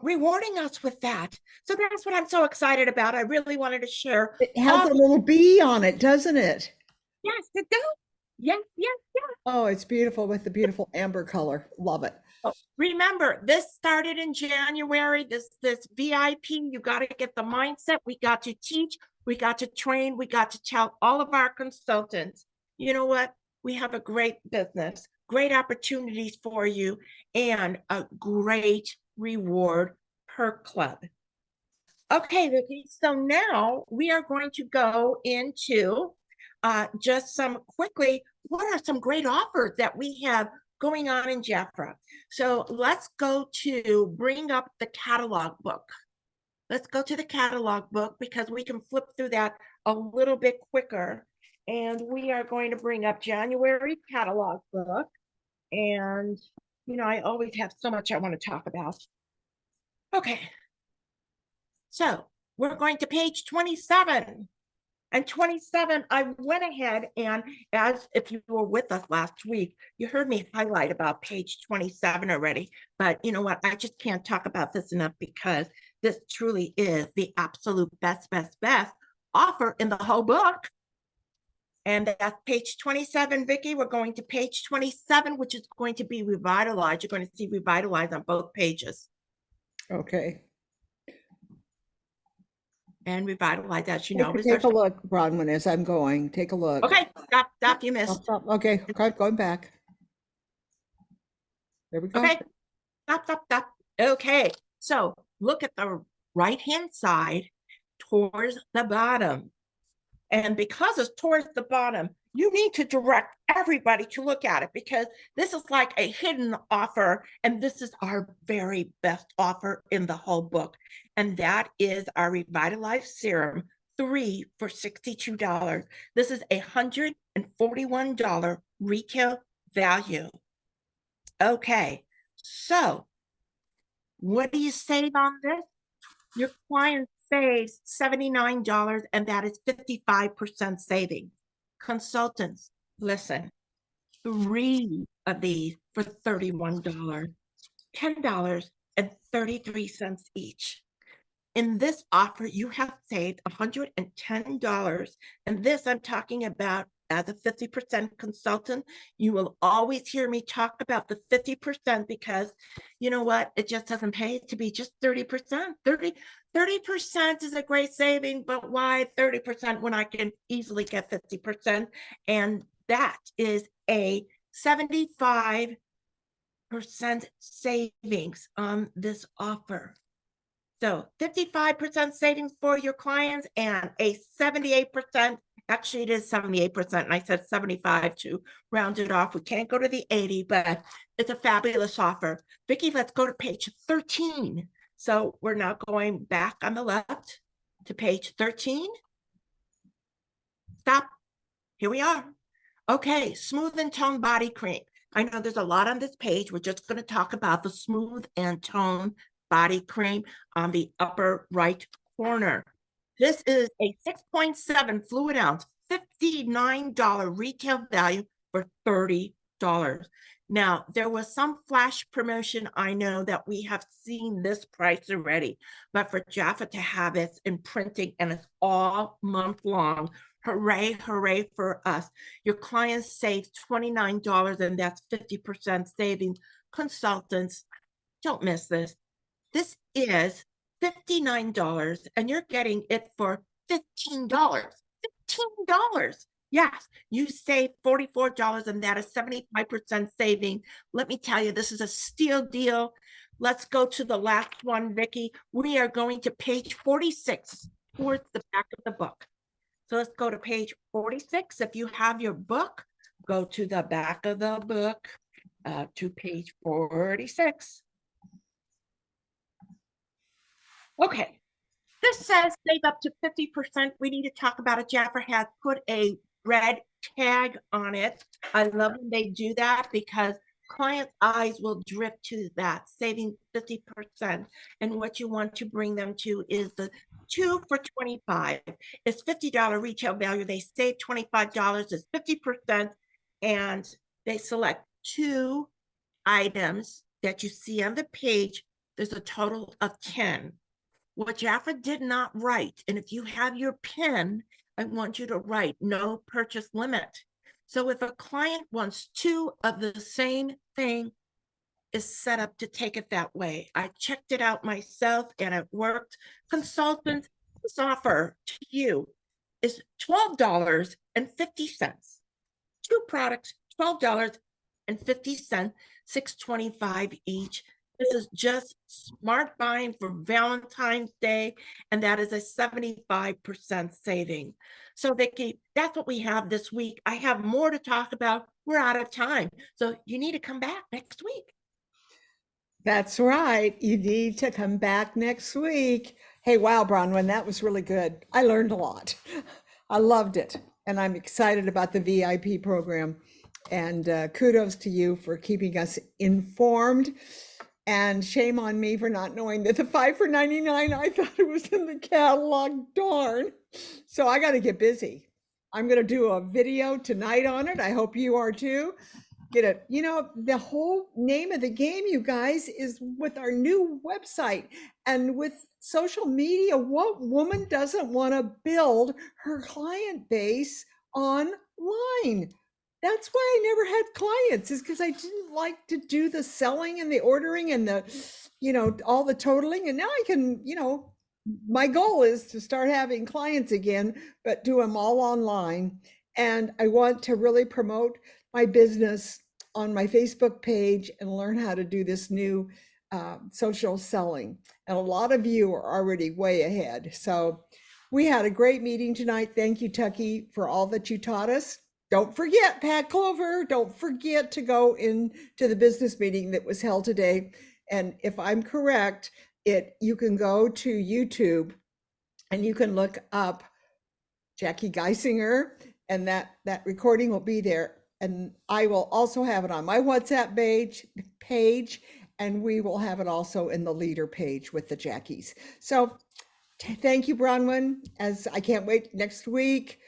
rewarding us with that? So that's what I'm so excited about. I really wanted to share. It has a little bee on it, doesn't it? Yes, it does. Yes, yes. Oh, it's beautiful with the beautiful amber color. Love it. Oh, remember, this started in January. This VIP, you got to get the mindset. We got to teach, we got to train, we got to tell all of our consultants, you know what? We have a great business, great opportunities for you, and a great reward per club. Okay, Vicky, so now we are going to go into just some quickly, what are some great offers that we have going on in Jaffer? So let's go to bring up the catalog book. Let's go to the catalog book because we can flip through that a little bit quicker. And we are going to bring up January catalog book. And, you know, I always have so much I want to talk about. Okay. So we're going to page 27. And 27, I went ahead and as if you were with us last week, you heard me highlight about page 27 already. But you know what? I just can't talk about this enough because this truly is the absolute best offer in the whole book. And that's page 27, Vicky. We're going to page 27, which is going to be revitalized. You're going to see revitalized on both pages. Okay. And revitalize, as you know, Take a look, Bronwyn, as I'm going. Take a look. Okay, stop, you missed. Stop. Okay, going back. There we go. Okay, stop. Okay, so look at the right-hand side towards the bottom. And because it's towards the bottom, you need to direct everybody to look at it because this is like a hidden offer. And this is our very best offer in the whole book. And that is our Revitalized Serum 3 for $62. This is $141 retail value. Okay, so what do you save on this? Your client saves $79, and that is 55% saving. Consultants, listen, 3 of these for $31, $10.33 each. In this offer, you have saved $110. And this I'm talking about as a 50% consultant. You will always hear me talk about the 50% because you know what? It just doesn't pay to be just 30%. 30% is a great saving, but why 30% when I can easily get 50%? And that is a 75% savings on this offer. So 55% savings for your clients and a 78%, actually it is 78%, and I said 75 to round it off. We can't go to the 80, but it's a fabulous offer. Vicky, let's go to page 13. So we're now going back on the left to page 13. Stop. Here we are. Okay, Smooth and Tone Body Cream. I know there's a lot on this page. We're just going to talk about the Smooth and Tone Body Cream on the upper right corner. This is a 6.7 fluid ounce, $59 retail value for $30. Now, there was some flash promotion. I know that we have seen this price already, but for Jaffer to have it in printing and it's all month long, hooray, hooray for us. Your clients save $29 and that's 50% savings. Consultants, don't miss this. This is $59 and you're getting it for $15. $15. Yes, you save $44 and that is 75% saving. Let me tell you, this is a steal deal. Let's go to the last one, Vicky. We are going to page 46 towards the back of the book. So let's go to page 46. If you have your book, go to the back of the book to page 46. Okay, this says save up to 50%. We need to talk about it. Jaffer has put a red tag on it. I love when they do that because clients' eyes will drift to that, saving 50%. And what you want to bring them to is the 2 for $25. It's $50 retail value. They save $25, it's 50%, and they select 2 items that you see on the page. There's a total of 10. What Jaffer did not write, and if you have your pen, I want you to write no purchase limit. So if a client wants two of the same thing, is set up to take it that way. I checked it out myself and it worked. Consultants, this offer to you is $12.50. Two products, $12.50, $6.25 each. This is just smart buying for Valentine's Day, and that is a 75% saving. So Vicky, that's what we have this week. I have more to talk about. We're out of time. So you need to come back next week. That's right. You need to come back next week. Hey, wow, Bronwyn, that was really good. I learned a lot. I loved it. And I'm excited about the VIP program. And kudos to you for keeping us informed. And shame on me for not knowing that the 5 for $99, I thought it was in the catalog, darn. So I got to get busy. I'm going to do a video tonight on it. I hope you are too. Get it. You know, the whole name of the game, you guys, is with our new website and with social media. What woman doesn't want to build her client base online? That's why I never had clients, is because I didn't like to do the selling and the ordering and the, you know, all the totaling. And now I can, you know, my goal is to start having clients again, but do them all online. And I want to really promote my business on my Facebook page and learn how to do this new social selling. And a lot of you are already way ahead. So we had a great meeting tonight. Thank you, Tucky, for all that you taught us. Don't forget, Pat Clover, don't forget to go into the business meeting that was held today. And if I'm correct, you can go to YouTube and you can look up Jackie Geisinger, and that recording will be there. And I will also have it on my WhatsApp page, and we will have it also in the leader page with the Jackies. So thank you, Bronwyn, as I can't wait next week.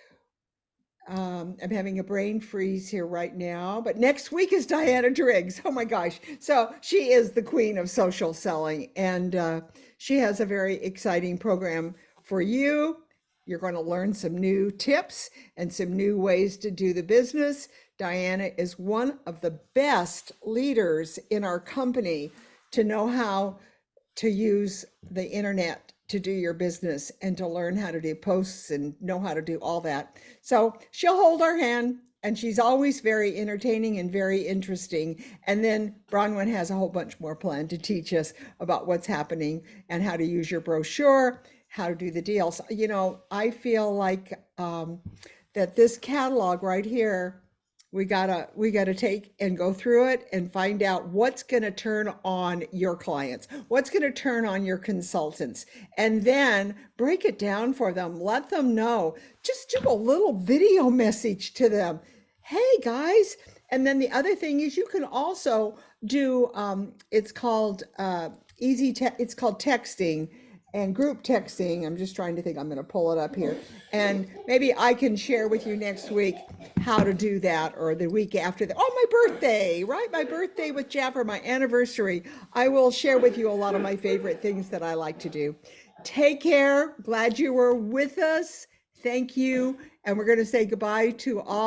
I'm having a brain freeze here right now, but next week is Diana Driggs. Oh my gosh. So she is the queen of social selling, and she has a very exciting program for you. You're going to learn some new tips and some new ways to do the business. Diana is one of the best leaders in our company to know how to use the internet to do your business and to learn how to do posts and know how to do all that. So she'll hold our hand, and she's always very entertaining and very interesting. And then Bronwyn has a whole bunch more planned to teach us about what's happening and how to use your brochure, how to do the deals. You know, I feel like that this catalog right here, we gotta take and go through it and find out what's going to turn on your clients, what's going to turn on your consultants, and then break it down for them. Let them know. Just do a little video message to them. Hey guys. And then the other thing is you can also do it's called it's called texting and group texting. I'm just trying to think. I'm going to pull it up here, and maybe I can share with you next week how to do that, or the week after that. Oh, my birthday, right? My birthday with Jaffer, my anniversary. I will share with you a lot of my favorite things that I like to do. Take care. Glad you were with us. Thank you. And we're going to say goodbye to all.